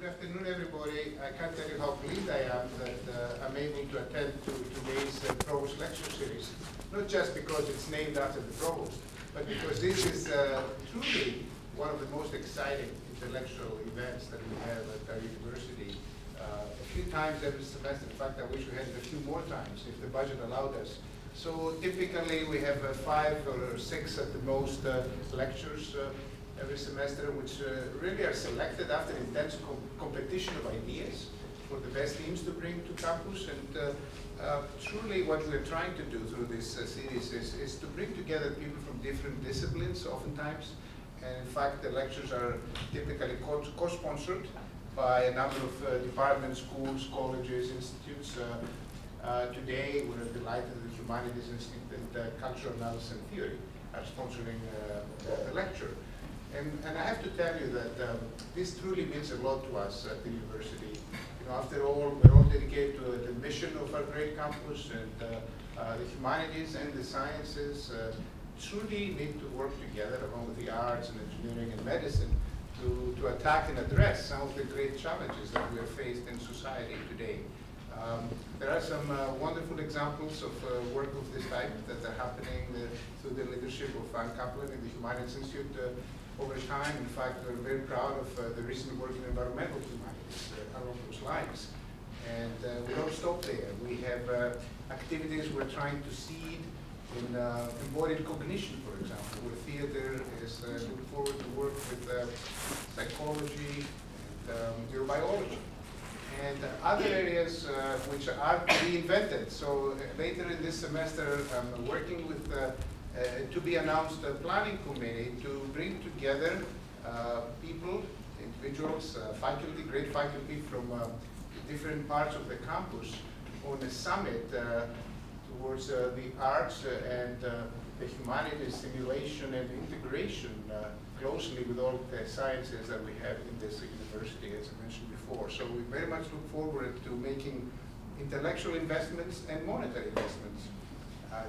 afternoon, everybody. I can't tell you how pleased I am that I'm able to attend to today's Provost lecture series. Not just because it's named after the Provost, but because this is truly one of the most exciting intellectual events that we have at our university. A few times every semester. In fact, I wish we had it a few more times if the budget allowed us. So typically we have 5 or 6 at the most lectures every semester, which really are selected after intense competition of ideas for the best themes to bring to campus. And truly what we're trying to do through this series is to bring together people from different disciplines oftentimes. And in fact, the lectures are typically co-sponsored by a number of departments, schools, colleges, institutes. Today, we're delighted that the Humanities Institute and Cultural Analysis and Theory are sponsoring the lecture. And I have to tell you that this truly means a lot to us at the university. You know, after all, we're all dedicated to the mission of our great campus, and the humanities and the sciences truly need to work together along with the arts and engineering and medicine to attack and address some of the great challenges that we are faced in society today. There are some wonderful examples of work of this type that are happening through the leadership of Anne Kaplan in the Humanities Institute over time. In fact, we're very proud of the recent work in environmental humanities along those lines. And we don't stop there. We have activities we're trying to seed in embodied cognition, for example, where theater is looking forward to work with psychology and neurobiology. And other areas which are to be invented. So later in this semester, I'm working with to be announced planning committee to bring together people, individuals, faculty, great faculty from different parts of the campus on a summit towards the arts and the humanities stimulation and integration closely with all the sciences that we have in this university, as I mentioned before. So we very much look forward to making intellectual investments and monetary investments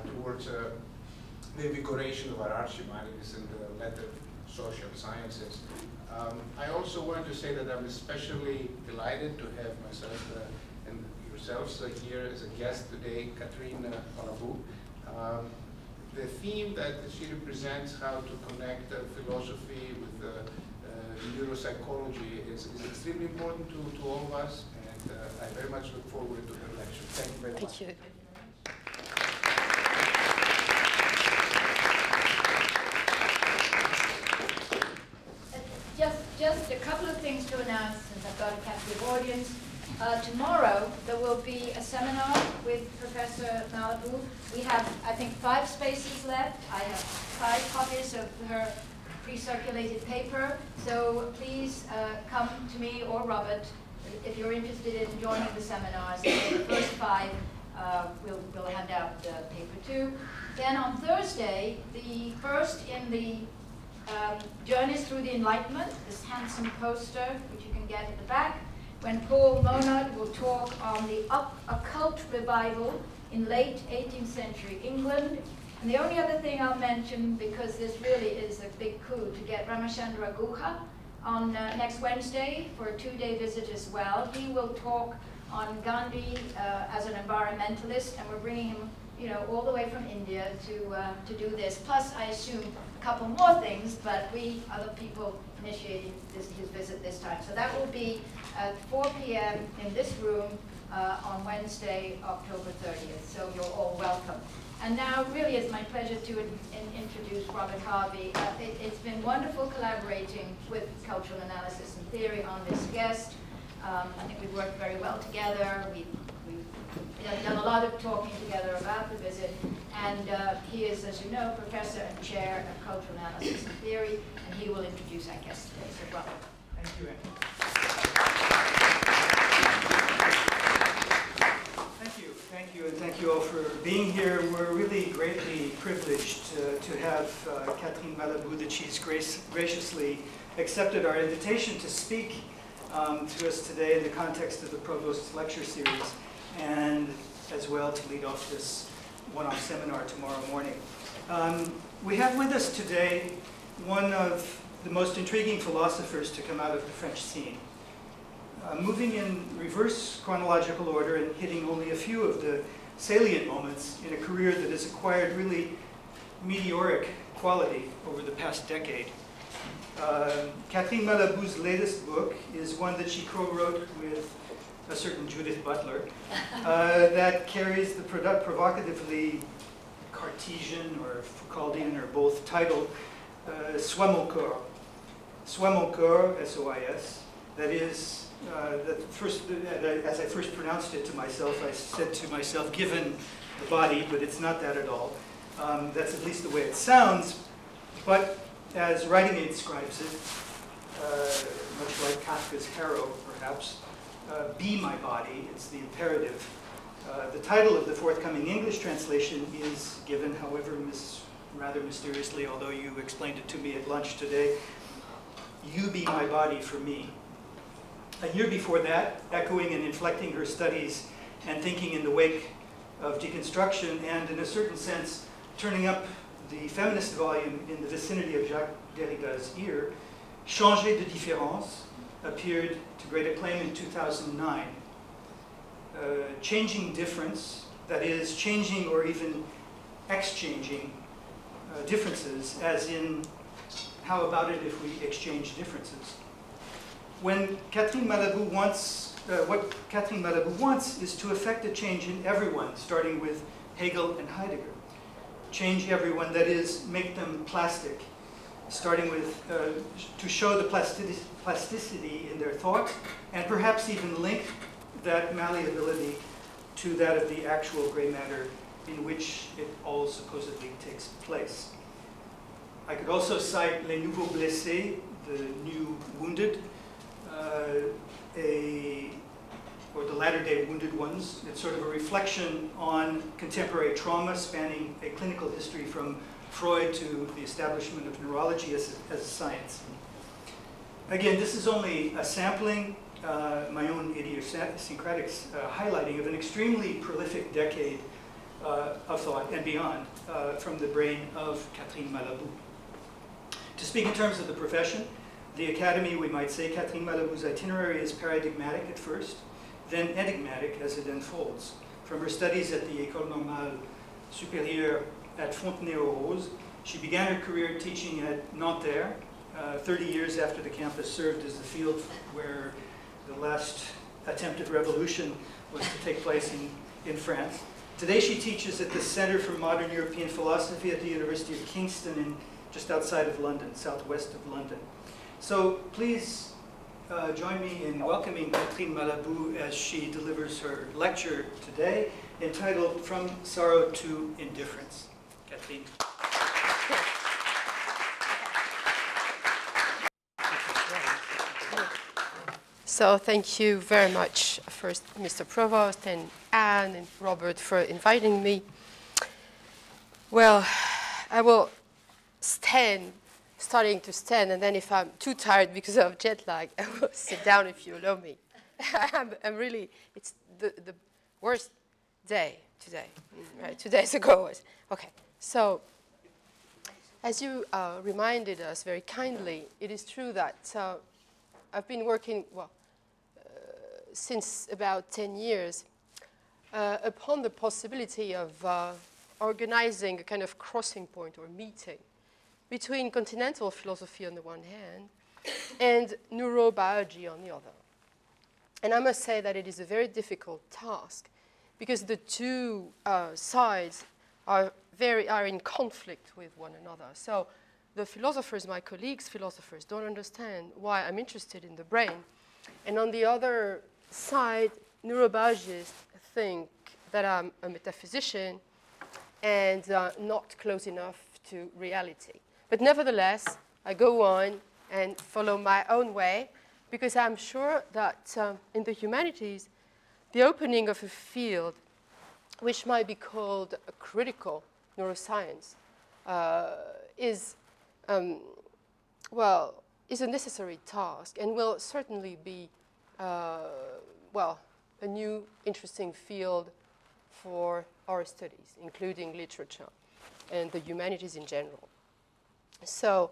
towards the invigoration of our arts, humanities, and the latter social sciences. I also wanted to say that I'm especially delighted to have myself and yourselves here as a guest today, Catherine Malabou. The theme that she represents, how to connect philosophy with neuropsychology, is extremely important to all of us, and I very much look forward to her lecture. Thank you very much. Thank you. Just a couple of things to announce since I've got a captive audience. Tomorrow there will be a seminar with Professor Malabou. We have, I think, 5 spaces left. I have 5 copies of her pre-circulated paper. So please come to me or Robert if you're interested in joining the seminars. The first 5 we'll hand out the paper to. Then on Thursday, the first in the Journeys Through the Enlightenment, this handsome poster, which you can get at the back, when Paul Monod will talk on the occult revival in late 18th century England. And the only other thing I'll mention, because this really is a big coup, to get Ramachandra Guha on next Wednesday for a 2-day visit as well. He will talk on Gandhi as an environmentalist, and we're bringing him, you know, all the way from India to do this. Plus, I assume a couple more things, but we other people initiating his visit this time. So that will be at 4 p.m. in this room on Wednesday, October 30th. So you're all welcome. And now, really, it's my pleasure to introduce Robert Harvey. It's been wonderful collaborating with Cultural Analysis and Theory on this guest. I think we've worked very well together. We've done a lot of talking together about the visit, and he is, as you know, professor and chair of Cultural Analysis and Theory, and he will introduce our guest today. So, Robert. Thank you, Annie. Thank you, and thank you all for being here. We're really greatly privileged to have Catherine Malabou, that she's graciously accepted our invitation to speak to us today in the context of the Provost's lecture series, and as well to lead off this one-off seminar tomorrow morning. We have with us today one of the most intriguing philosophers to come out of the French scene. moving in reverse chronological order and hitting only a few of the salient moments in a career that has acquired really meteoric quality over the past decade. Catherine Malabou's latest book is one that she co-wrote with a certain Judith Butler that carries the provocatively Cartesian or Foucauldian or both title, Sois mon corps. Sois mon corps, S-O-I-S. That is, as I first pronounced it to myself, I said to myself, given the body, but it's not that at all. That's at least the way it sounds. But as Writing Aid describes it, much like Kafka's Harrow, perhaps, be my body, it's the imperative. The title of the forthcoming English translation is given, however, rather mysteriously, although you explained it to me at lunch today, You Be My Body for Me. A year before that, echoing and inflecting her studies and thinking in the wake of deconstruction, and in a certain sense, turning up the feminist volume in the vicinity of Jacques Derrida's ear, Changer de Différence appeared to great acclaim in 2009. Changing difference, that is, changing or even exchanging differences, as in, how about it if we exchange differences? When Catherine Malabou wants, what Catherine Malabou wants is to effect a change in everyone, starting with Hegel and Heidegger. Change everyone, that is, make them plastic, starting with, to show the plasticity in their thought, and perhaps even link that malleability to that of the actual gray matter in which it all supposedly takes place. I could also cite Les Nouveaux Blessés, the new wounded, or the latter-day wounded ones. It's sort of a reflection on contemporary trauma spanning a clinical history from Freud to the establishment of neurology as a science. Again, this is only a sampling, my own idiosyncratic highlighting of an extremely prolific decade of thought and beyond from the brain of Catherine Malabou. To speak in terms of the profession, the academy, we might say, Catherine Malabou's itinerary is paradigmatic at first, then enigmatic as it unfolds. From her studies at the École Normale Supérieure at Fontenay-aux-Roses, she began her career teaching at Nanterre, 30 years after the campus served as the field where the last attempted revolution was to take place in France. Today she teaches at the Center for Modern European Philosophy at the University of Kingston, just outside of London, southwest of London. So please join me in welcoming Catherine Malabou as she delivers her lecture today, entitled From Sorrow to Indifference. Catherine. So thank you very much, first Mr. Provost and Anne and Robert for inviting me. Well, I will starting to stand, and then if I'm too tired because of jet lag, I will sit down if you allow me. I'm really, it's the worst day today, right? 2 days ago was, okay. So, as you reminded us very kindly, it is true that I've been working, well, since about 10 years upon the possibility of organizing a kind of crossing point or meeting between continental philosophy on the one hand and neurobiology on the other. And I must say that it is a very difficult task because the two sides are in conflict with one another. So the philosophers, my colleagues philosophers, don't understand why I'm interested in the brain. And on the other side, neurobiologists think that I'm a metaphysician and not close enough to reality. But nevertheless, I go on and follow my own way because I'm sure that in the humanities, the opening of a field which might be called a critical neuroscience is a necessary task and will certainly be, well, a new interesting field for our studies, including literature and the humanities in general. So,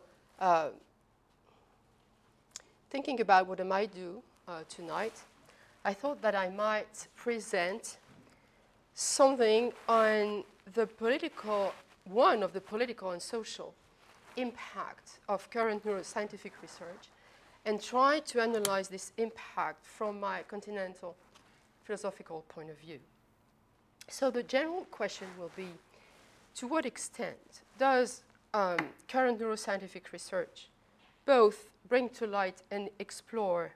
thinking about what I might do tonight, I thought that I might present something on the political, one of the political and social impact of current neuroscientific research, and try to analyze this impact from my continental philosophical point of view. So the general question will be, to what extent does current neuroscientific research both bring to light and explore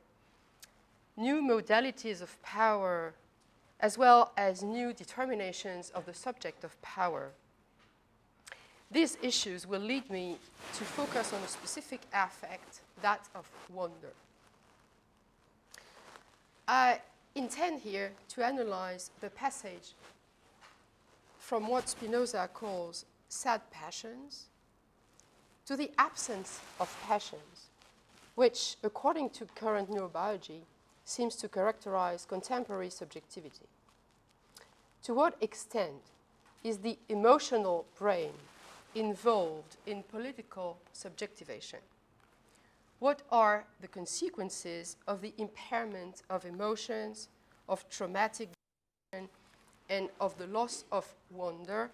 new modalities of power as well as new determinations of the subject of power? These issues will lead me to focus on a specific affect, that of wonder. I intend here to analyze the passage from what Spinoza calls sad passions to the absence of passions, which, according to current neurobiology, seems to characterize contemporary subjectivity. To what extent is the emotional brain involved in political subjectivation? What are the consequences of the impairment of emotions, of traumatic and of the loss of wonder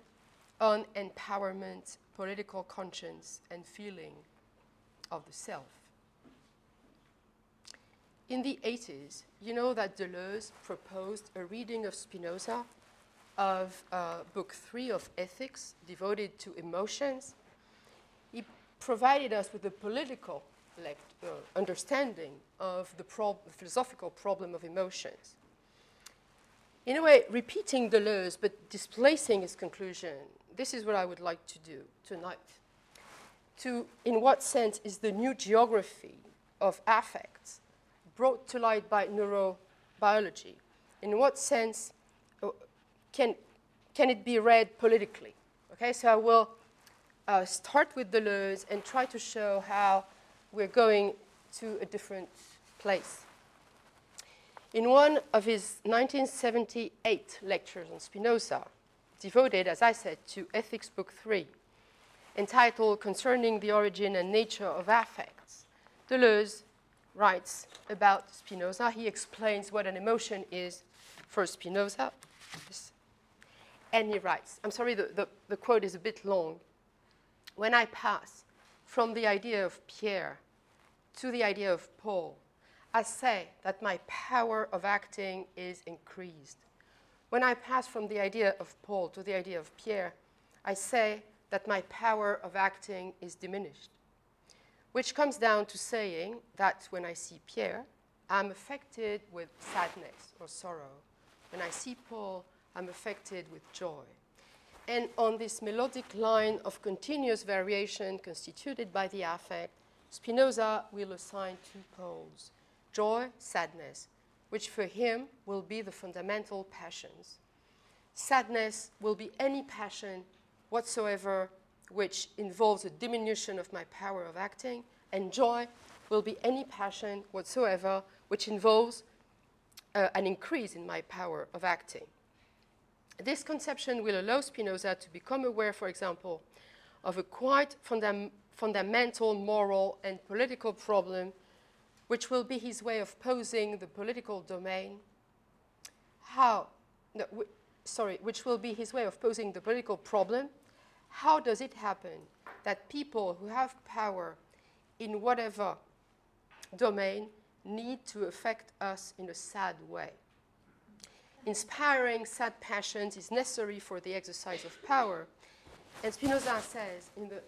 on empowerment, political conscience, and feeling of the self? In the 80s, you know that Deleuze proposed a reading of Spinoza of Book 3 of Ethics, devoted to emotions. He provided us with a political understanding of the philosophical problem of emotions. In a way, repeating Deleuze, but displacing his conclusion, this is what I would like to do tonight. In what sense is the new geography of affects brought to light by neurobiology? In what sense can it be read politically? Okay, so I will start with Deleuze and try to show how we're going to a different place. In one of his 1978 lectures on Spinoza, devoted, as I said, to Ethics Book 3, entitled Concerning the Origin and Nature of Affects, Deleuze writes about Spinoza. He explains what an emotion is for Spinoza. And he writes, I'm sorry, the quote is a bit long. When I pass from the idea of Pierre to the idea of Paul, I say that my power of acting is increased. When I pass from the idea of Paul to the idea of Pierre, I say that my power of acting is diminished. Which comes down to saying that when I see Pierre, I'm affected with sadness or sorrow. When I see Paul, I'm affected with joy. And on this melodic line of continuous variation constituted by the affect, Spinoza will assign two poles, joy, sadness, which for him will be the fundamental passions. Sadness will be any passion whatsoever which involves a diminution of my power of acting, and joy will be any passion whatsoever which involves an increase in my power of acting. This conception will allow Spinoza to become aware, for example, of a quite fundamental moral and political problem, which will be his way of posing the political domain. Which will be his way of posing the political problem. How does it happen that people who have power in whatever domain need to affect us in a sad way? Inspiring sad passions is necessary for the exercise of power. And Spinoza says in the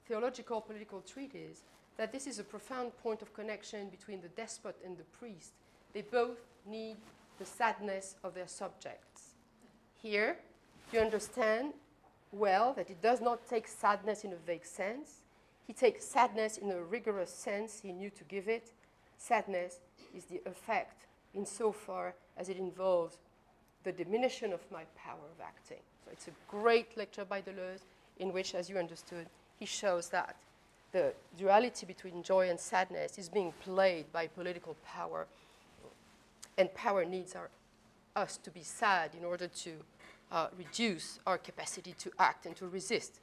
theological political treatise that this is a profound point of connection between the despot and the priest. They both need the sadness of their subjects. Here, you understand well that it does not take sadness in a vague sense. He takes sadness in a rigorous sense he knew to give it. Sadness is the effect insofar as it involves the diminution of my power of acting. So it's a great lecture by Deleuze in which, as you understood, he shows that the duality between joy and sadness is being played by political power, and power needs us to be sad in order to reduce our capacity to act and to resist.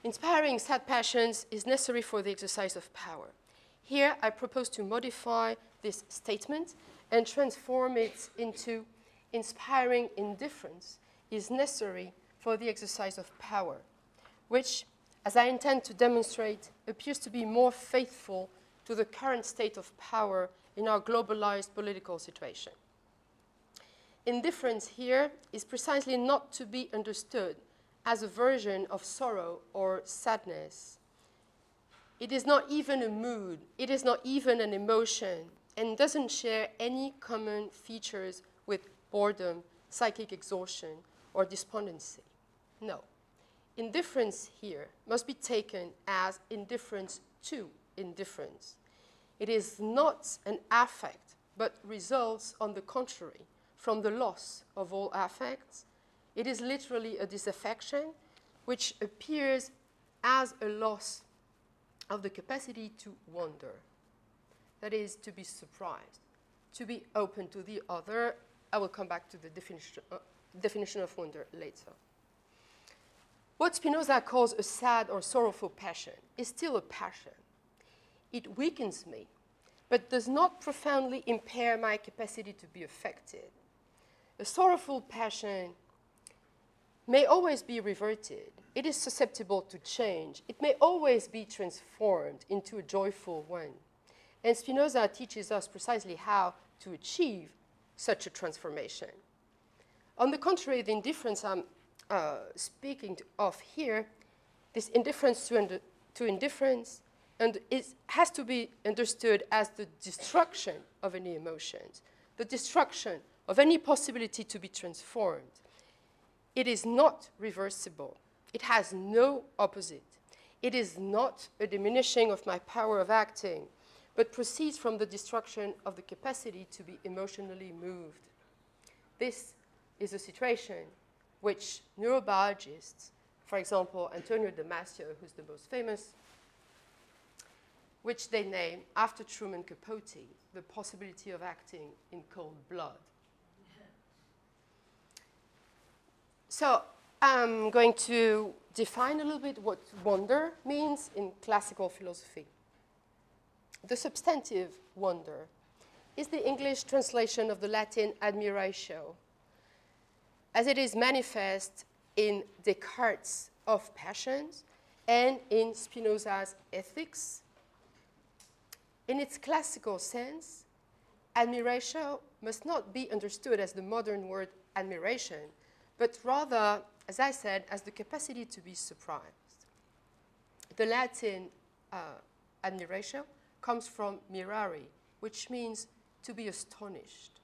Inspiring sad passions is necessary for the exercise of power. Here, I propose to modify this statement and transform it into inspiring indifference is necessary for the exercise of power, which, as I intend to demonstrate, appears to be more faithful to the current state of power in our globalized political situation. Indifference here is precisely not to be understood as a version of sorrow or sadness. It is not even a mood, it is not even an emotion, and doesn't share any common features with boredom, psychic exhaustion, or despondency. No. Indifference here must be taken as indifference to indifference. It is not an affect, but results, on the contrary, from the loss of all affects. It is literally a disaffection, which appears as a loss of the capacity to wonder. That is, to be surprised, to be open to the other. I will come back to the definition of wonder later. What Spinoza calls a sad or sorrowful passion is still a passion. It weakens me, but does not profoundly impair my capacity to be affected. A sorrowful passion may always be reverted. It is susceptible to change. It may always be transformed into a joyful one. And Spinoza teaches us precisely how to achieve such a transformation. On the contrary, the indifference I'm speaking of here, this indifference to indifference, and it has to be understood as the destruction of any emotions, the destruction of any possibility to be transformed. It is not reversible. It has no opposite. It is not a diminishing of my power of acting, but proceeds from the destruction of the capacity to be emotionally moved. This is a situation which neurobiologists, for example, Antonio Damasio, who's the most famous, which they name after Truman Capote, the possibility of acting in cold blood. So I'm going to define a little bit what wonder means in classical philosophy. The substantive wonder is the English translation of the Latin admiratio, as it is manifest in Descartes' Of Passions and in Spinoza's Ethics. In its classical sense, admiratio must not be understood as the modern word admiration, but rather, as I said, as the capacity to be surprised. The Latin admiratio comes from mirari, which means to be astonished.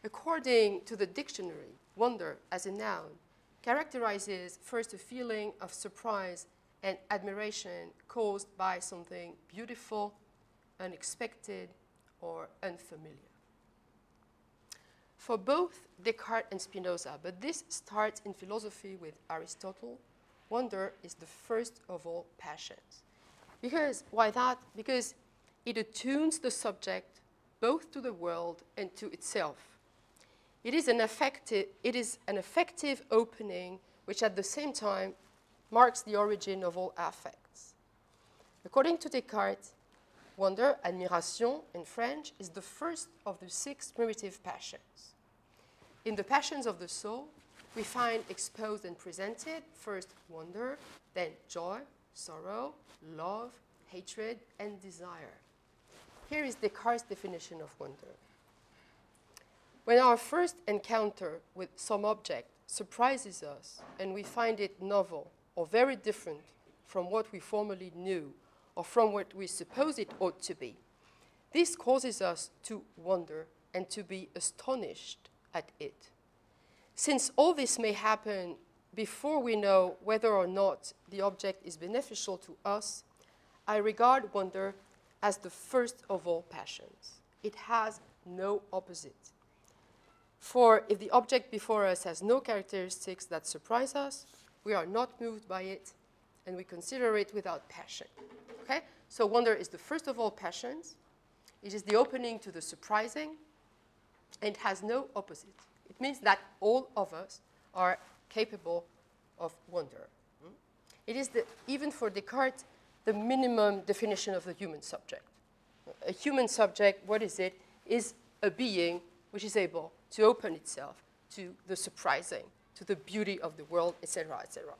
According to the dictionary, wonder as a noun characterizes first a feeling of surprise and admiration caused by something beautiful, unexpected, or unfamiliar. For both Descartes and Spinoza, but this starts in philosophy with Aristotle, wonder is the first of all passions. Because, why that? Because it attunes the subject both to the world and to itself. It is an effective opening which at the same time marks the origin of all affects. According to Descartes, wonder, admiration in French, is the first of the 6 primitive passions. In the passions of the soul, we find exposed and presented first wonder, then joy, sorrow, love, hatred, and desire. Here is Descartes' definition of wonder. When our first encounter with some object surprises us and we find it novel or very different from what we formerly knew or from what we suppose it ought to be, this causes us to wonder and to be astonished at it. Since all this may happen before we know whether or not the object is beneficial to us, I regard wonder as the first of all passions. It has no opposite. For if the object before us has no characteristics that surprise us, we are not moved by it, and we consider it without passion. Okay? So wonder is the first of all passions. It is the opening to the surprising, and has no opposite. It means that all of us are capable of wonder. It is, even for Descartes, the minimum definition of the human subject. A human subject, what is it? Is a being which is able to open itself to the surprising, to the beauty of the world, etc., etc.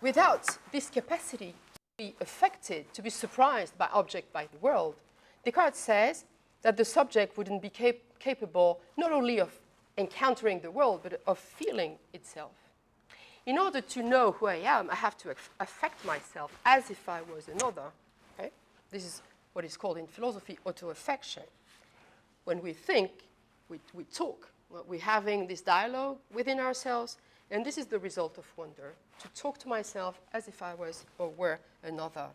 Without this capacity to be affected, to be surprised by object, by the world, Descartes says that the subject wouldn't be capable not only of encountering the world, but of feeling itself. In order to know who I am, I have to affect myself as if I was another. Okay? This is what is called in philosophy auto-affection. When we think, we talk. Well, we're having this dialogue within ourselves, and this is the result of wonder, to talk to myself as if I was or were another.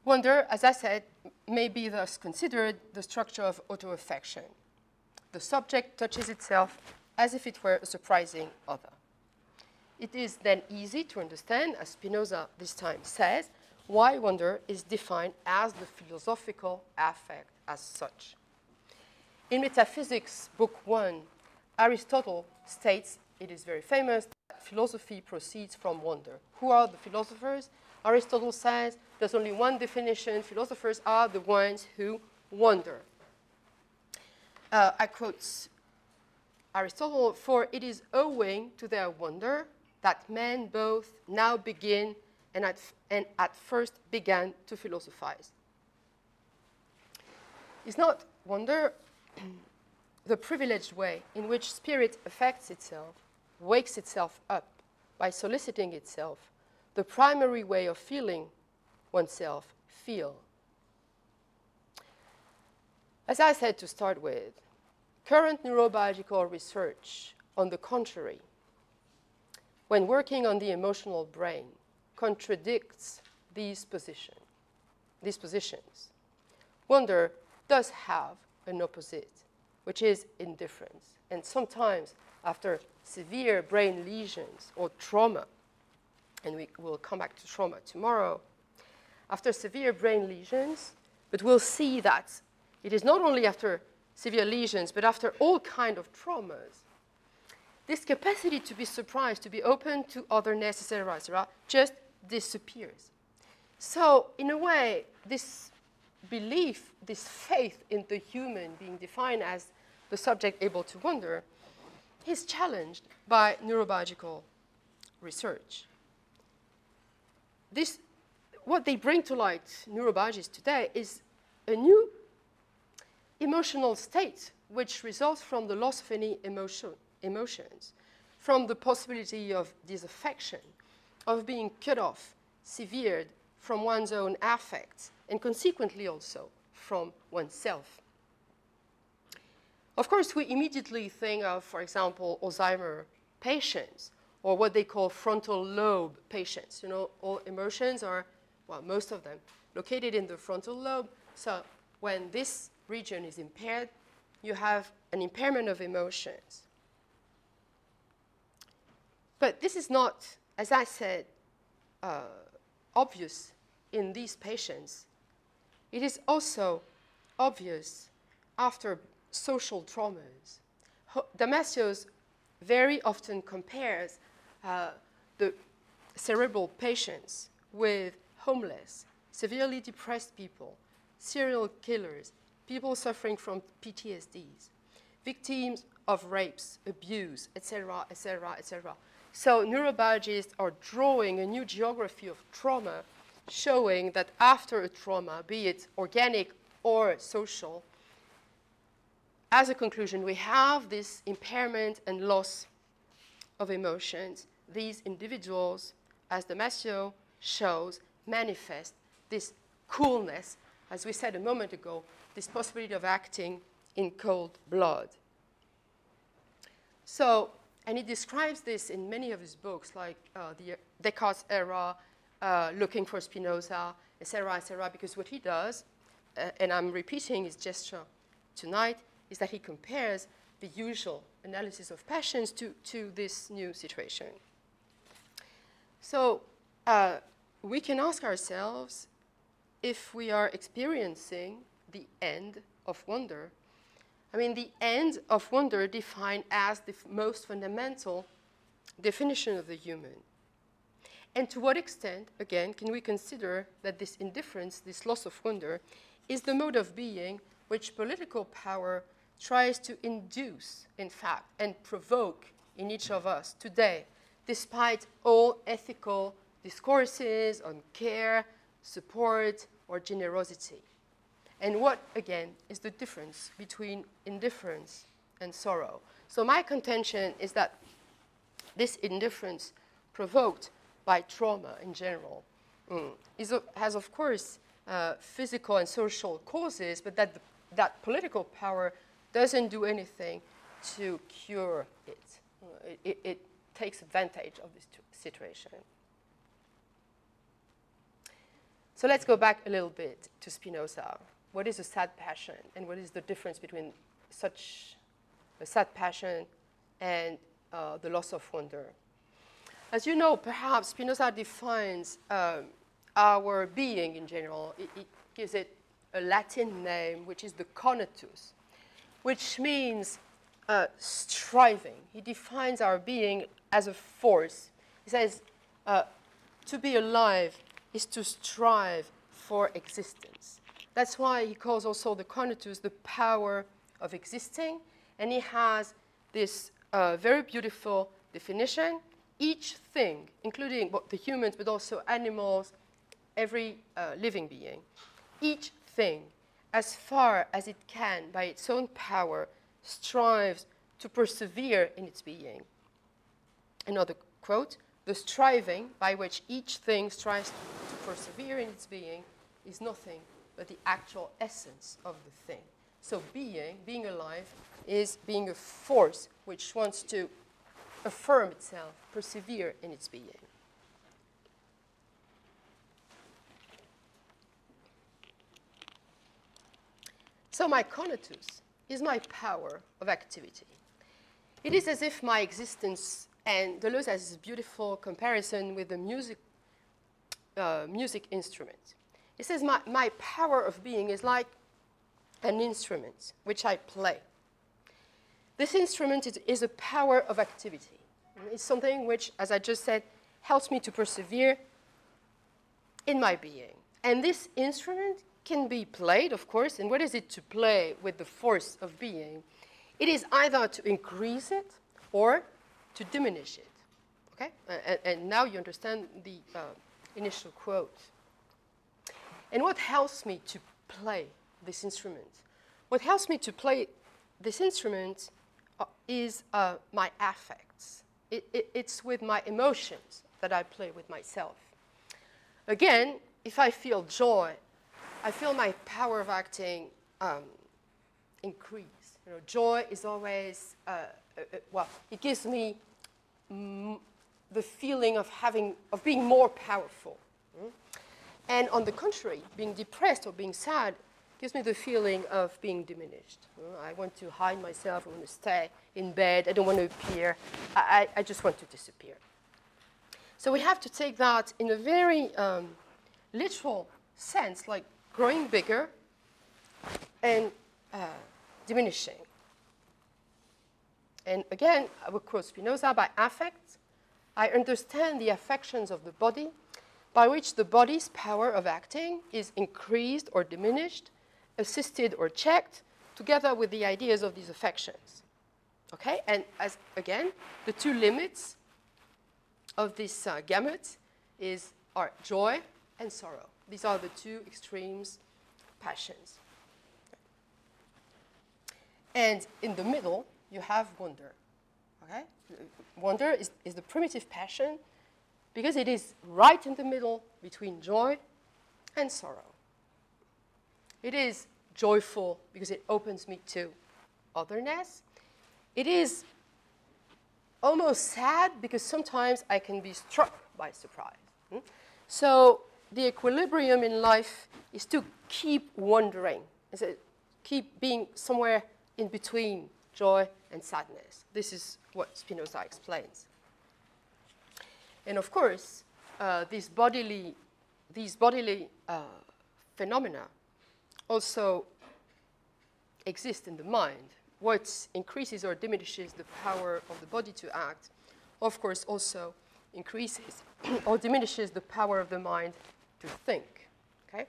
Wonder, as I said, may be thus considered the structure of auto-affection. The subject touches itself as if it were a surprising other. It is then easy to understand, as Spinoza this time says, why wonder is defined as the philosophical affect as such. In Metaphysics, Book 1, Aristotle states, it is very famous, that philosophy proceeds from wonder. Who are the philosophers? Aristotle says there's only one definition. Philosophers are the ones who wonder. I quote Aristotle, for it is owing to their wonder that men both now begin and at first began to philosophize. Is not wonder the privileged way in which spirit affects itself, wakes itself up by soliciting itself, the primary way of feeling oneself feel? As I said to start with, current neurobiological research, on the contrary, when working on the emotional brain, contradicts these positions. Wonder does have an opposite, which is indifference. And sometimes, after severe brain lesions or trauma, and we will come back to trauma tomorrow, after severe brain lesions, but we'll see that it is not only after severe lesions, but after all kinds of traumas, this capacity to be surprised, to be open to otherness, etc., just disappears. So, in a way, this belief, this faith in the human being defined as the subject able to wonder, is challenged by neurobiological research. What they bring to light, neurobiologists today, is a new emotional state which results from the loss of any emotions, from the possibility of disaffection, of being cut off, severed from one's own affects, and consequently also from oneself. Of course, we immediately think of, for example, Alzheimer's patients, or what they call frontal lobe patients. You know, all emotions are, well, most of them, located in the frontal lobe. So when this region is impaired, you have an impairment of emotions. But this is not, as I said, obvious in these patients. It is also obvious after social traumas. Damasio very often compares the cerebral patients with homeless, severely depressed people, serial killers, people suffering from PTSDs, victims of rapes, abuse, etc., etc., etc. So neurobiologists are drawing a new geography of trauma, showing that after a trauma, be it organic or social, as a conclusion, we have this impairment and loss of emotions. These individuals, as Damasio shows, manifest this coolness, as we said a moment ago, this possibility of acting in cold blood. So, and he describes this in many of his books, like the Descartes era, Looking for Spinoza, etc., because what he does, and I'm repeating his gesture tonight, is that he compares the usual analysis of passions to this new situation. So we can ask ourselves if we are experiencing the end of wonder. I mean, the end of wonder defined as the most fundamental definition of the human. And to what extent, again, can we consider that this indifference, this loss of wonder, is the mode of being which political power tries to induce, in fact, and provoke in each of us today, despite all ethical discourses on care, support, or generosity? And what, again, is the difference between indifference and sorrow? So my contention is that this indifference provoked by trauma in general has, of course, physical and social causes, but that political power doesn't do anything to cure it. It takes advantage of this situation. So let's go back a little bit to Spinoza. What is a sad passion, and what is the difference between such a sad passion and the loss of wonder? As you know, perhaps Spinoza defines our being in general. It gives it a Latin name, which is the conatus, which means striving. He defines our being as a force. He says to be alive is to strive for existence. That's why he calls also the conatus the power of existing, and he has this very beautiful definition. Each thing, including the humans, but also animals, every living being, each thing, as far as it can by its own power, strives to persevere in its being. Another quote, the striving by which each thing strives to persevere in its being is nothing but the actual essence of the thing. So being alive, is being a force which wants to affirm itself, persevere in its being. So my conatus is my power of activity. It is as if my existence, and Deleuze has this beautiful comparison with the music instrument. He says my power of being is like an instrument which I play. This instrument is a power of activity. It's something which, as I just said, helps me to persevere in my being. And this instrument can be played, of course, and what is it to play with the force of being? It is either to increase it or to diminish it. Okay? And now you understand the initial quote. And what helps me to play this instrument? What helps me to play this instrument is my affects. It's with my emotions that I play with myself. Again, if I feel joy, I feel my power of acting increase. You know, joy is always, well, it gives me the feeling of being more powerful. And on the contrary, being depressed or being sad gives me the feeling of being diminished. I want to hide myself, I want to stay in bed, I don't want to appear, I just want to disappear. So we have to take that in a very literal sense, like growing bigger and diminishing. And again, I will quote Spinoza, by affect, I understand the affections of the body by which the body's power of acting is increased or diminished, assisted or checked, together with the ideas of these affections. Okay? And as, again, the two limits of this gamut are joy and sorrow. These are the two extremes, passions. And in the middle, you have wonder. Okay? Wonder is the primitive passion because it is right in the middle between joy and sorrow. It is joyful because it opens me to otherness. It is almost sad because sometimes I can be struck by surprise. So the equilibrium in life is to keep wondering, keep being somewhere in between joy and sadness. This is what Spinoza explains. And of course, these bodily phenomena also exist in the mind. What increases or diminishes the power of the body to act, of course, also increases or diminishes the power of the mind to think. Okay?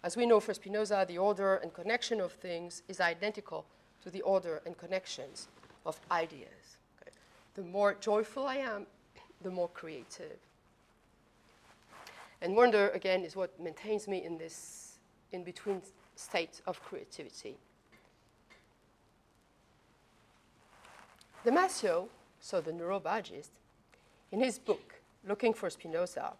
As we know for Spinoza, the order and connection of things is identical to the order and connections of ideas. Okay? The more joyful I am, the more creative. And wonder, again, is what maintains me in this in-between state of creativity. Damasio, so the neurobiologist, in his book, Looking for Spinoza,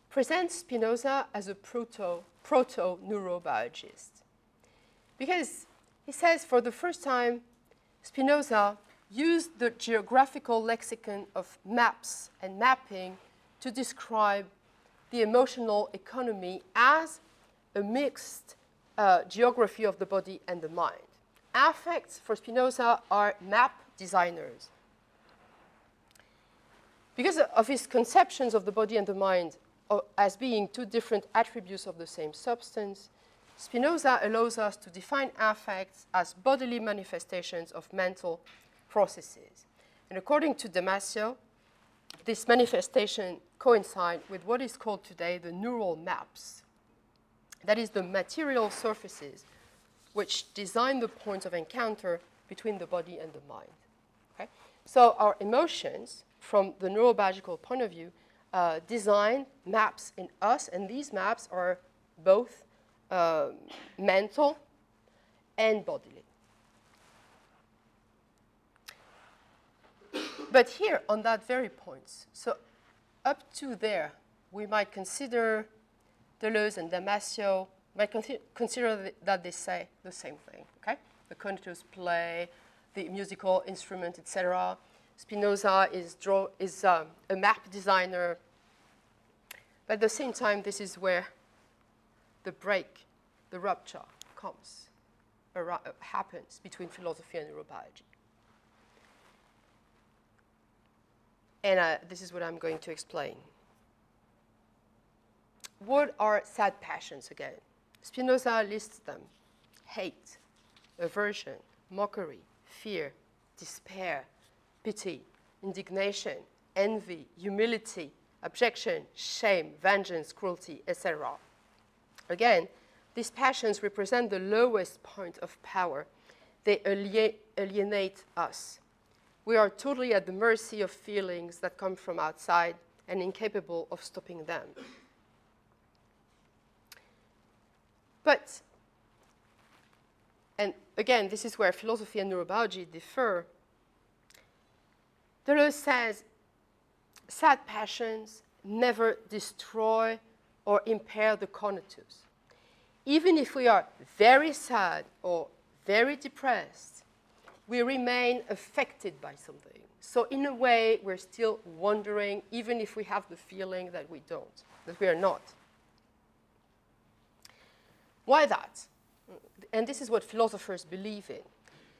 presents Spinoza as a proto-neurobiologist. Because he says for the first time, Spinoza used the geographical lexicon of maps and mapping to describe the emotional economy as a mixed geography of the body and the mind. Affects for Spinoza are map designers. Because of his conceptions of the body and the mind as being two different attributes of the same substance, Spinoza allows us to define affects as bodily manifestations of mental processes. And according to Damasio, this manifestation coincides with what is called today the neural maps. That is, the material surfaces which design the points of encounter between the body and the mind. Okay? So our emotions, from the neurobiological point of view, design maps in us, and these maps are both mental and bodily. But here, on that very point, so up to there, we might consider Deleuze and Damasio, might consider that they say the same thing, okay? The continuous play, the musical instrument, etc. Spinoza is a map designer. But at the same time, this is where the break, the rupture happens between philosophy and neurobiology. And this is what I'm going to explain. What are sad passions again? Spinoza lists them: hate, aversion, mockery, fear, despair, pity, indignation, envy, humility, abjection, shame, vengeance, cruelty, etc. Again, these passions represent the lowest point of power. They alienate us. We are totally at the mercy of feelings that come from outside and incapable of stopping them. But, and again, this is where philosophy and neurobiology differ. Deleuze says sad passions never destroy or impair the cognitus. Even if we are very sad or very depressed, we remain affected by something. So in a way, we're still wondering, even if we have the feeling that we don't, that we are not. Why that? And this is what philosophers believe in.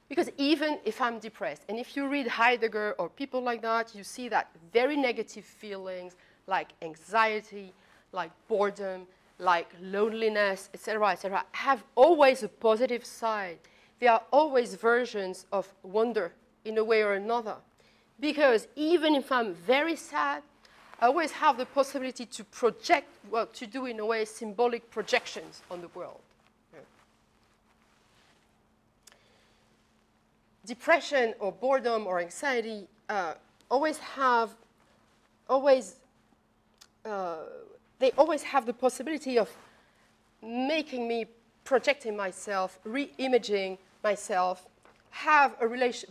Because even if I'm depressed, and if you read Heidegger or people like that, you see that very negative feelings like anxiety, like boredom, like loneliness, etc., have always a positive side. They are always versions of wonder in a way or another. Because even if I'm very sad, I always have the possibility to project, well, to do in a way symbolic projections on the world. Yeah. Depression or boredom or anxiety they always have the possibility of making me projecting myself, re-imaging myself,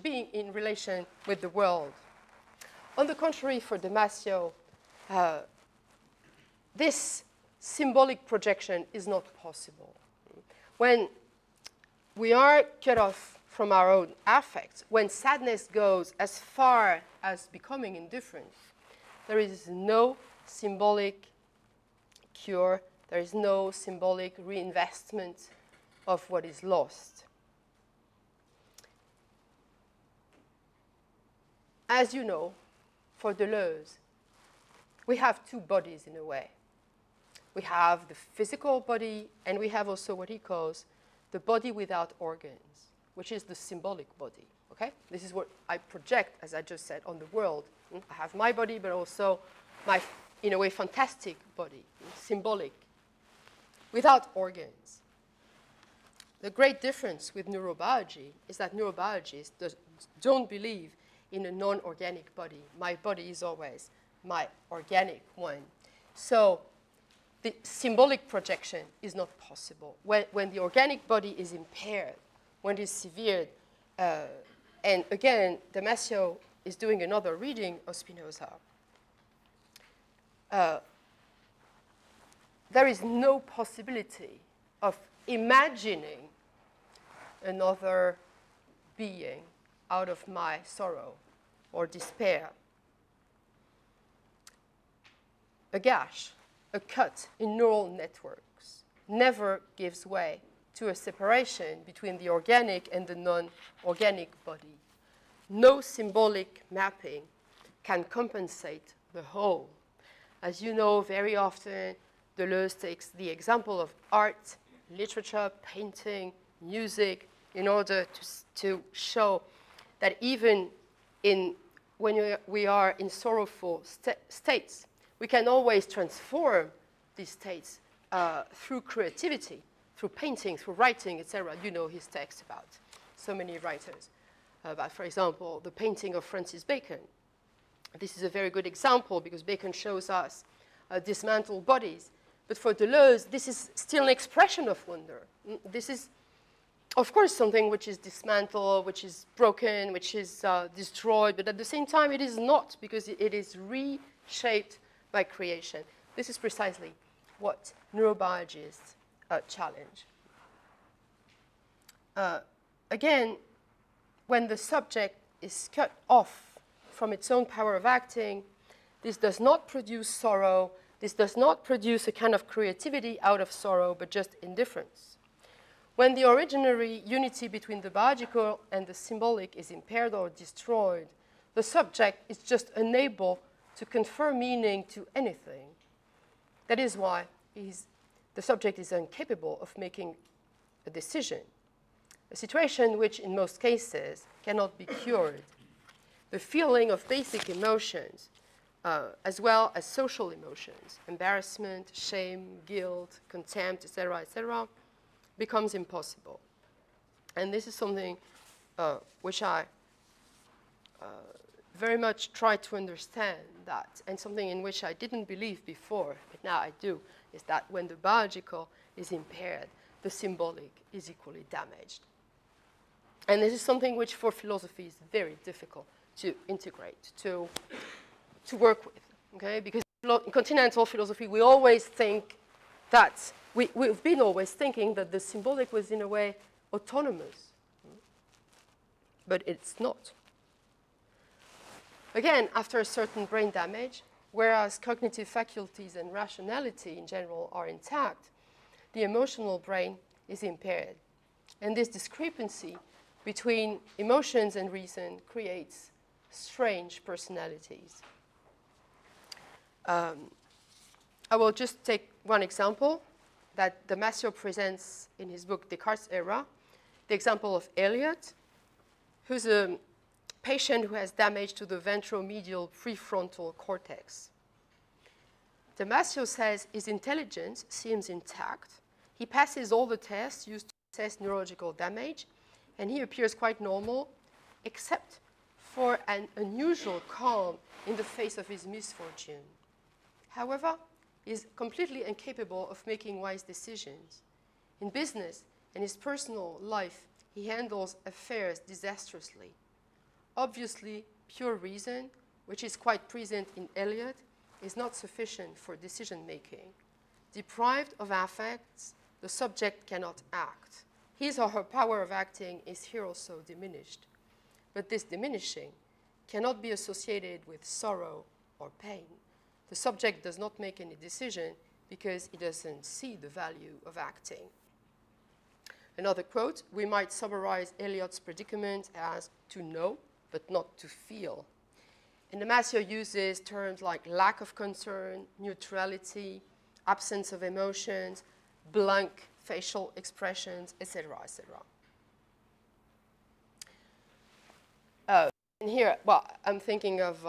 being in relation with the world. On the contrary, for Damasio, this symbolic projection is not possible. When we are cut off from our own affects, when sadness goes as far as becoming indifferent, there is no symbolic cure, there is no symbolic reinvestment of what is lost. As you know, for Deleuze, we have two bodies in a way. We have the physical body, and we have also what he calls the body without organs, which is the symbolic body. Okay? This is what I project, as I just said, on the world I have my body, but also my, in a way, fantastic body, symbolic, without organs. The great difference with neurobiology is that neurobiologists don't believe in a non-organic body. My body is always my organic one. So the symbolic projection is not possible. When the organic body is impaired, when it is severed, and again, Damasio is doing another reading of Spinoza, there is no possibility of imagining another being out of my sorrow or despair. A gash, a cut in neural networks never gives way to a separation between the organic and the non-organic body. No symbolic mapping can compensate the whole. As you know, very often, Deleuze takes the example of art, literature, painting, music, in order to show that even when we are in sorrowful states, we can always transform these states through creativity, through painting, through writing, etc. You know his text about so many writers. About, for example, the painting of Francis Bacon. This is a very good example because Bacon shows us dismantled bodies. But for Deleuze, this is still an expression of wonder. This is, of course, something which is dismantled, which is broken, which is destroyed, but at the same time, it is not, because it is reshaped by creation. This is precisely what neurobiologists challenge. Again, when the subject is cut off from its own power of acting, this does not produce sorrow. This does not produce a kind of creativity out of sorrow, but just indifference. When the originary unity between the biological and the symbolic is impaired or destroyed, the subject is just unable to confer meaning to anything. That is why the subject is incapable of making a decision, a situation which in most cases cannot be cured. The feeling of basic emotions, as well as social emotions, embarrassment, shame, guilt, contempt, etc., becomes impossible. And this is something which I very much try to understand that, and something in which I didn't believe before, but now I do, is that when the biological is impaired, the symbolic is equally damaged. And this is something which for philosophy is very difficult to integrate, to work with, okay? Because in continental philosophy, we always think that, we've been always thinking that the symbolic was in a way autonomous, but it's not. Again, after a certain brain damage, whereas cognitive faculties and rationality in general are intact, the emotional brain is impaired. And this discrepancy between emotions and reason creates strange personalities. I will just take one example that Damasio presents in his book Descartes' Era, the example of Eliot, who's a patient who has damage to the ventromedial prefrontal cortex. Damasio says his intelligence seems intact. He passes all the tests used to assess neurological damage, and he appears quite normal, except for an unusual calm in the face of his misfortune. However, he is completely incapable of making wise decisions. In business and his personal life, he handles affairs disastrously. Obviously, pure reason, which is quite present in Eliot, is not sufficient for decision-making. Deprived of affects, the subject cannot act. His or her power of acting is here also diminished. But this diminishing cannot be associated with sorrow or pain. The subject does not make any decision because he doesn't see the value of acting. Another quote, we might summarize Eliot's predicament as to know, but not to feel. And Damasio uses terms like lack of concern, neutrality, absence of emotions, blank facial expressions, etc., etc. And here, well, I'm thinking of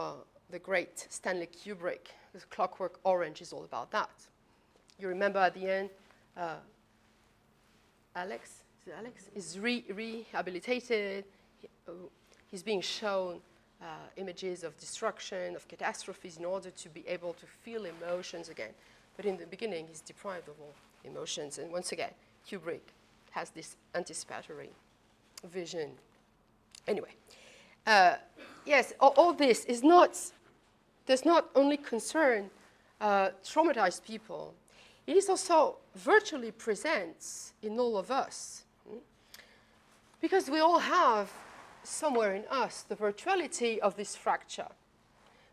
the great Stanley Kubrick, The Clockwork Orange is all about that. You remember at the end, Alex is rehabilitated. He's being shown images of destruction, of catastrophes in order to be able to feel emotions again. But in the beginning, he's deprived of all emotions. And once again, Kubrick has this anticipatory vision. Anyway, yes, all this does not only concern traumatized people, it is also virtually present in all of us. Because we all have somewhere in us the virtuality of this fracture,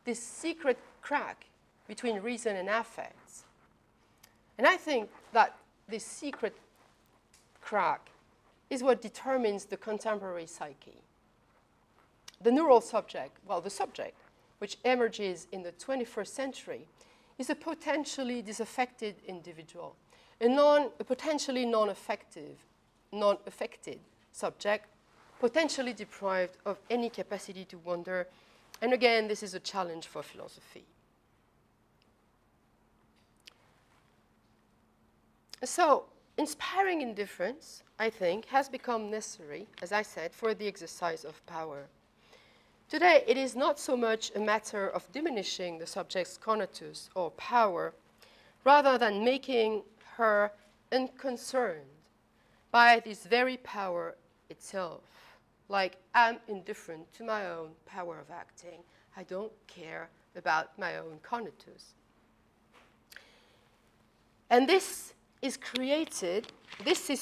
this secret crack between reason and affect. And I think that this secret crack is what determines the contemporary psyche. The neural subject, well, the subject, which emerges in the 21st century, is a potentially disaffected individual, a potentially non-affected subject, potentially deprived of any capacity to wonder. And again, this is a challenge for philosophy. So, inspiring indifference, I think, has become necessary, as I said, for the exercise of power. Today, it is not so much a matter of diminishing the subject's conatus or power, rather than making her unconcerned by this very power itself. Like, I'm indifferent to my own power of acting. I don't care about my own conatus. And this is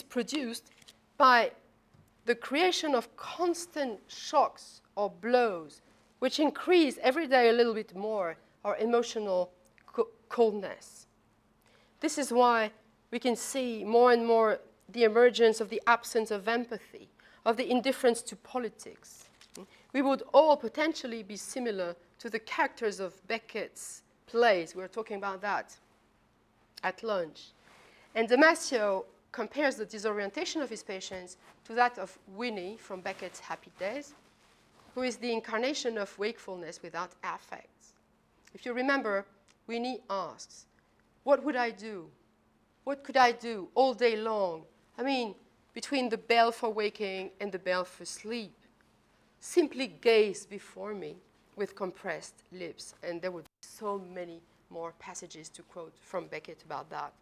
produced by the creation of constant shocks or blows, which increase every day a little bit more our emotional coldness. This is why we can see more and more the emergence of the absence of empathy, of the indifference to politics. We would all potentially be similar to the characters of Beckett's plays. We were talking about that at lunch. And Damasio compares the disorientation of his patients to that of Winnie from Beckett's Happy Days, who is the incarnation of wakefulness without affects. If you remember, Winnie asks, what would I do? What could I do all day long? I mean, between the bell for waking and the bell for sleep. Simply gaze before me with compressed lips. And there would be so many more passages to quote from Beckett about that.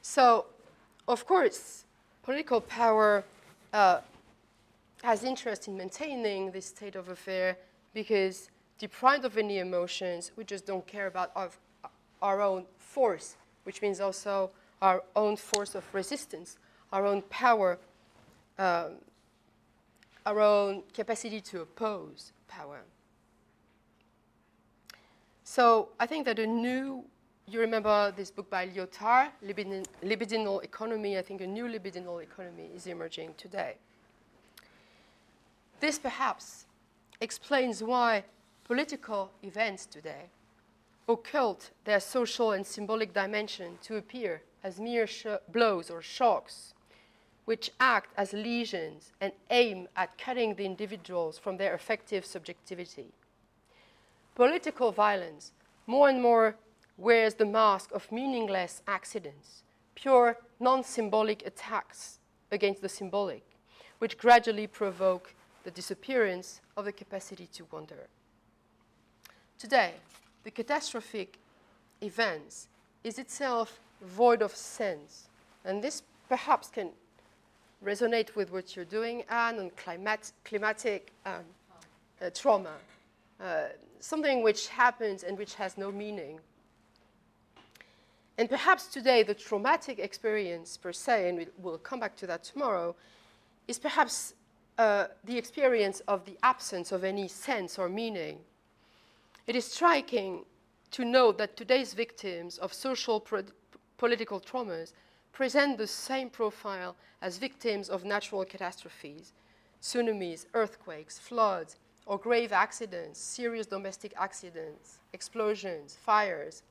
So, of course, political power has interest in maintaining this state of affair because deprived of any emotions, we just don't care about our own force, which means also our own force of resistance, our own power, our own capacity to oppose power. So I think that you remember this book by Lyotard, Libidinal Economy. I think a new libidinal economy is emerging today. This perhaps explains why political events today occult their social and symbolic dimension to appear as mere blows or shocks, which act as lesions and aim at cutting the individuals from their affective subjectivity. Political violence more and more wears the mask of meaningless accidents, pure non-symbolic attacks against the symbolic, which gradually provoke the disappearance of the capacity to wonder. Today, the catastrophic events is itself void of sense, and this perhaps can resonate with what you're doing, Anne, on climatic trauma, something which happens and which has no meaning. And perhaps today the traumatic experience per se, and we'll come back to that tomorrow, is perhaps the experience of the absence of any sense or meaning. It is striking to note that today's victims of social political traumas present the same profile as victims of natural catastrophes, tsunamis, earthquakes, floods, or grave accidents, serious domestic accidents, explosions, fires.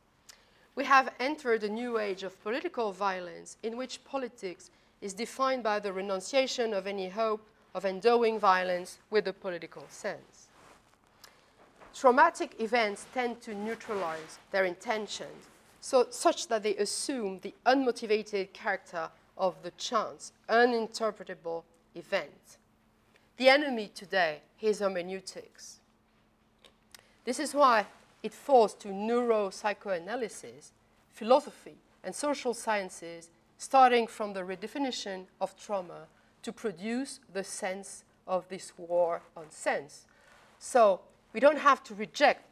We have entered a new age of political violence in which politics is defined by the renunciation of any hope of endowing violence with a political sense. traumatic events tend to neutralize their intentions, such that they assume the unmotivated character of the chance, uninterpretable event. The enemy today is hermeneutics. This is why it falls to neuropsychoanalysis, philosophy, and social sciences, starting from the redefinition of trauma to produce the sense of this war on sense. So we don't have to reject,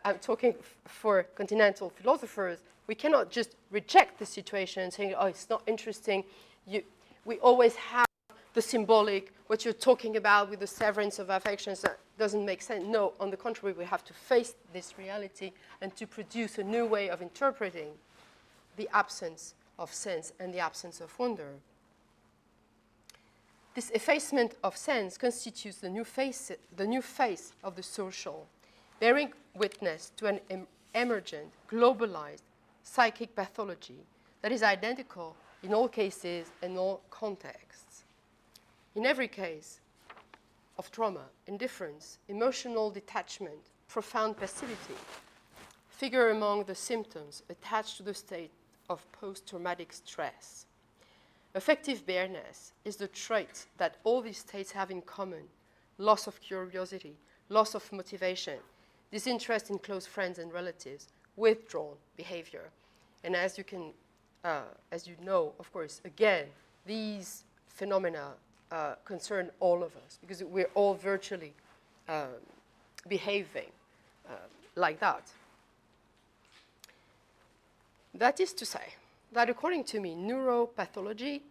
I'm talking for continental philosophers, we cannot just reject the situation saying, oh, it's not interesting. We always have the symbolic, what you're talking about with the severance of affections, that doesn't make sense. No, on the contrary, we have to face this reality and to produce a new way of interpreting the absence of sense and the absence of wonder. This effacement of sense constitutes the new face of the social, bearing witness to an emergent, globalized psychic pathology that is identical in all cases and all contexts. In every case of trauma, indifference, emotional detachment, profound passivity figure among the symptoms attached to the state of post-traumatic stress. Affective bareness is the trait that all these states have in common: loss of curiosity, loss of motivation, disinterest in close friends and relatives, withdrawn behavior. And as you know, of course, again, these phenomena concern all of us because we're all virtually behaving like that. That is to say that, according to me, neuropathology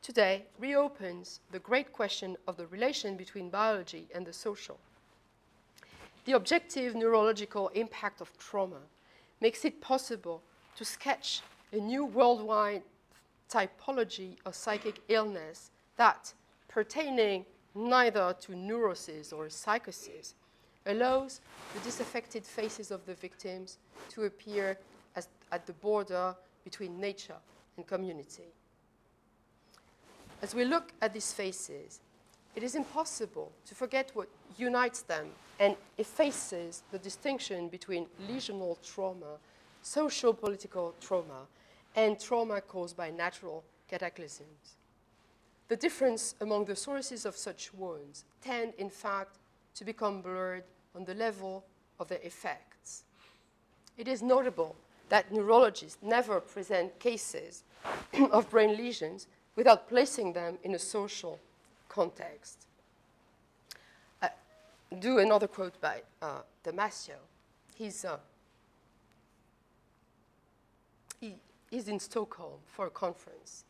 today reopens the great question of the relation between biology and the social. The objective neurological impact of trauma makes it possible to sketch a new worldwide typology of psychic illness that, pertaining neither to neurosis or psychosis, allows the disaffected faces of the victims to appear as at the border between nature and community. As we look at these faces, it is impossible to forget what unites them and effaces the distinction between lesional trauma, social-political trauma, and trauma caused by natural cataclysms. The difference among the sources of such wounds tend, in fact, to become blurred on the level of their effects. It is notable that neurologists never present cases of brain lesions without placing them in a social context. Do another quote by Damasio. He's in Stockholm for a conference,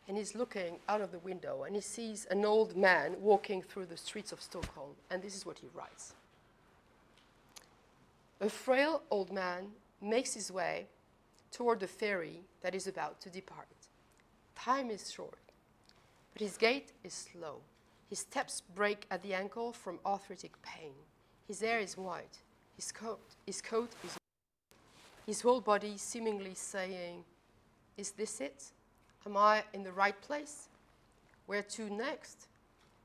and he's looking out of the window, and he sees an old man walking through the streets of Stockholm, and this is what he writes. A frail old man makes his way toward the ferry that is about to depart. Time is short, but his gait is slow. His steps break at the ankle from arthritic pain. His hair is white. His coat is white. His whole body seemingly saying, "Is this it? Am I in the right place? Where to next?"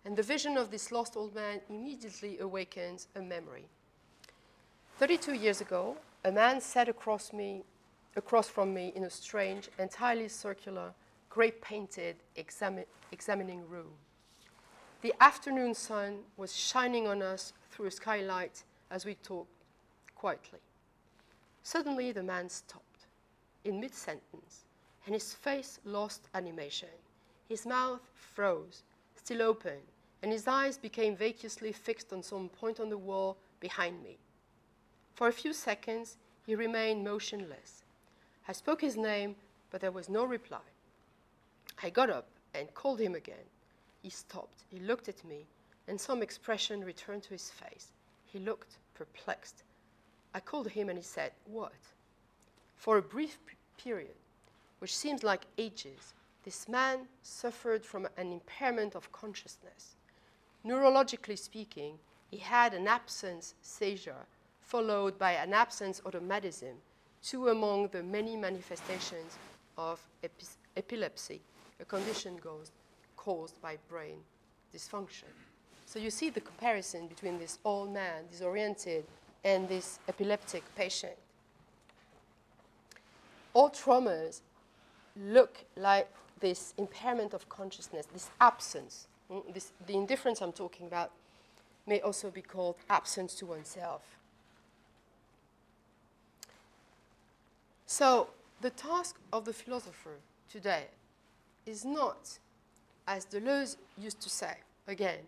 And the vision of this lost old man immediately awakens a memory. 32 years ago, a man sat across from me in a strange, entirely circular, grey-painted examining room. The afternoon sun was shining on us through a skylight as we talked quietly. Suddenly, the man stopped in mid-sentence, and his face lost animation. His mouth froze, still open, and his eyes became vacuously fixed on some point on the wall behind me. For a few seconds, he remained motionless. I spoke his name, but there was no reply. I got up and called him again. He stopped, he looked at me, and some expression returned to his face. He looked perplexed. I called him and he said, "What?" For a brief period, which seems like ages, this man suffered from an impairment of consciousness. Neurologically speaking, he had an absence seizure followed by an absence automatism, two among the many manifestations of epilepsy, a condition caused by brain dysfunction. So you see the comparison between this old man, disoriented, and this epileptic patient. All traumas look like this impairment of consciousness, this absence. The indifference I'm talking about may also be called absence to oneself. So the task of the philosopher today is not, as Deleuze used to say, again,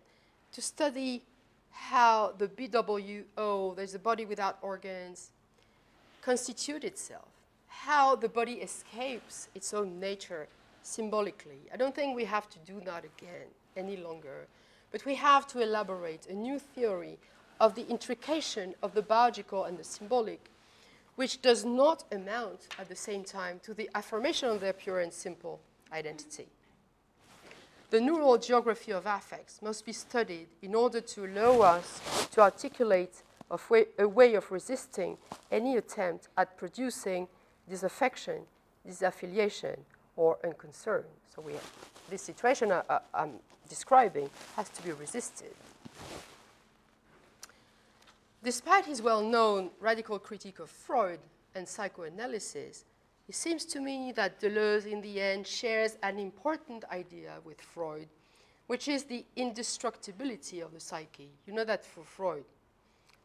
to study how the BWO, there's a body without organs, constitute itself, how the body escapes its own nature symbolically. I don't think we have to do that again any longer, but we have to elaborate a new theory of the intrication of the biological and the symbolic, which does not amount at the same time to the affirmation of their pure and simple identity. The neural geography of affects must be studied in order to allow us to articulate a way of resisting any attempt at producing disaffection, disaffiliation, or unconcern. So this situation I'm describing has to be resisted. Despite his well-known radical critique of Freud and psychoanalysis, it seems to me that Deleuze, in the end, shares an important idea with Freud, which is the indestructibility of the psyche. You know that for Freud,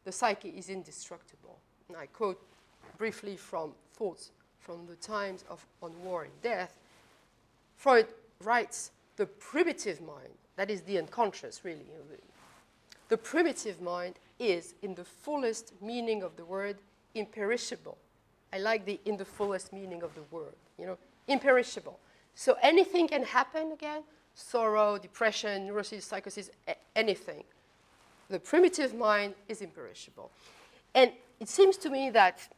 the psyche is indestructible. And I quote briefly from Thoughts from the Times on War and Death. Freud writes, the primitive mind, that is the unconscious, really. The primitive mind is, in the fullest meaning of the word, imperishable. I like the in the fullest meaning of the word, imperishable. So anything can happen again, sorrow, depression, neurosis, psychosis, anything. The primitive mind is imperishable. And it seems to me that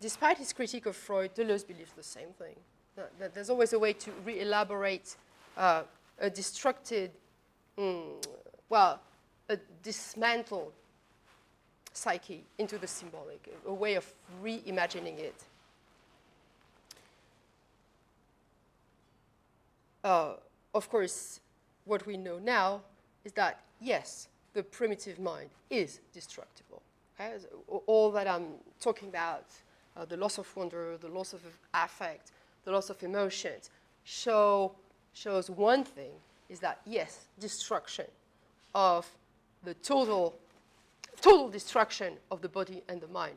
despite his critique of Freud, Deleuze believes the same thing. That there's always a way to re-elaborate a destructed, a dismantled psyche into the symbolic, a way of reimagining it. Of course, what we know now is that, yes, the primitive mind is destructible. Okay? All that I'm talking about, the loss of wonder, the loss of affect, the loss of emotions, shows one thing, is that, yes, destruction of the total destruction of the body and the mind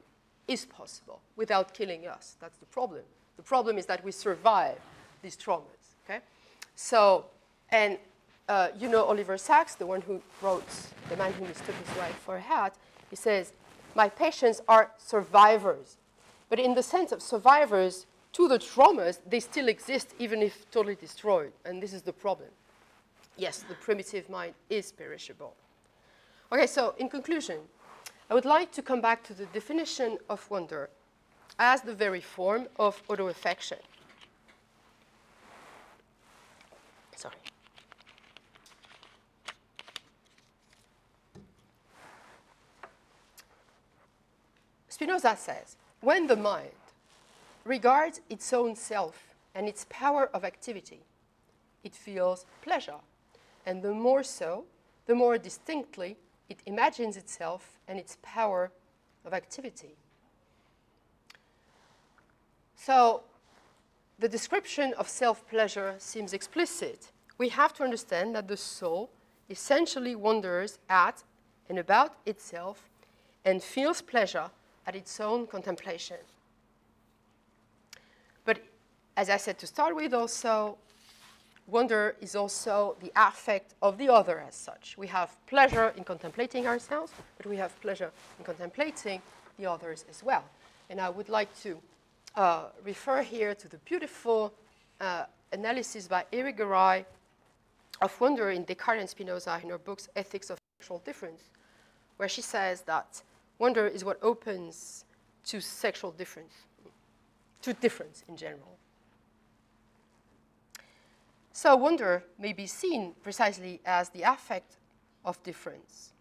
is possible without killing us. That's the problem. The problem is that we survive these traumas, okay? So, and Oliver Sacks, the one who wrote The Man Who Mistook His Wife for a Hat, he says, my patients are survivors. But in the sense of survivors to the traumas, they still exist even if totally destroyed. And this is the problem. Yes, the primitive mind is perishable. Okay, so in conclusion, I would like to come back to the definition of wonder as the very form of autoaffection. Sorry. Spinoza says, when the mind regards its own self and its power of activity, it feels pleasure, and the more so, the more distinctly it imagines itself and its power of activity. So the description of self-pleasure seems explicit. We have to understand that the soul essentially wonders at and about itself and feels pleasure at its own contemplation. But as I said to start with also, wonder is also the affect of the other as such. We have pleasure in contemplating ourselves, but we have pleasure in contemplating the others as well. And I would like to refer here to the beautiful analysis by Eric Garay of wonder in Descartes and Spinoza in her books Ethics of Sexual Difference, where she says that wonder is what opens to sexual difference, to difference in general. So wonder may be seen precisely as the affect of difference.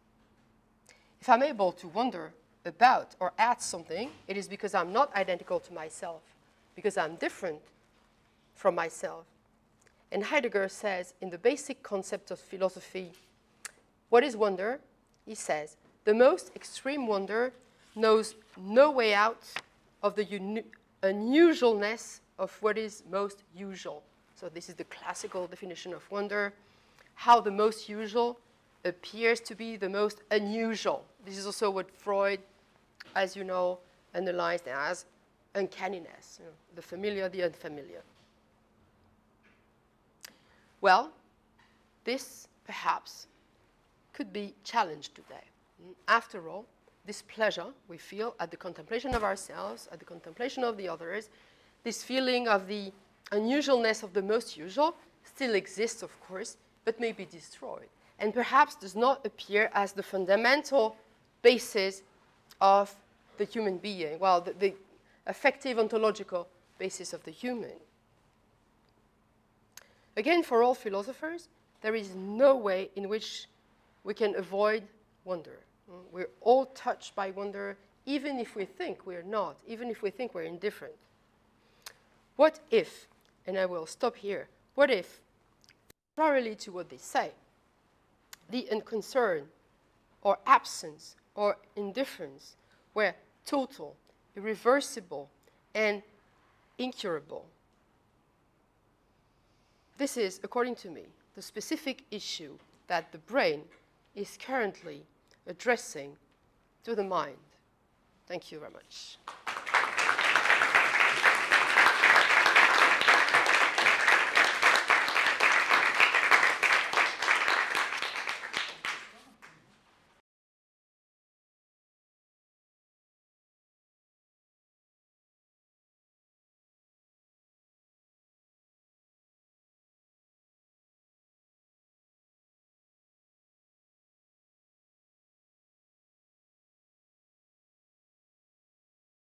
If I'm able to wonder about or at something, it is because I'm not identical to myself, because I'm different from myself. And Heidegger says in the basic concept of philosophy, What is wonder? He says, the most extreme wonder knows no way out of the unusualness of what is most usual. So this is the classical definition of wonder, how the most usual appears to be the most unusual. This is also what Freud, as you know, analyzed as uncanniness, you know, the familiar, the unfamiliar. Well, this perhaps could be challenged today. After all, this pleasure we feel at the contemplation of ourselves, at the contemplation of the others, this feeling of the unusualness of the most usual still exists, of course, but may be destroyed, and perhaps does not appear as the fundamental basis of the human being, well, the affective ontological basis of the human. Again, for all philosophers, there is no way in which we can avoid wonder. We're all touched by wonder, even if we think we're not, even if we think we're indifferent. What if, and I will stop here, what if, contrarily to what they say, the unconcern or absence or indifference were total, irreversible, and incurable? This is, according to me, the specific issue that the brain is currently addressing to the mind. Thank you very much.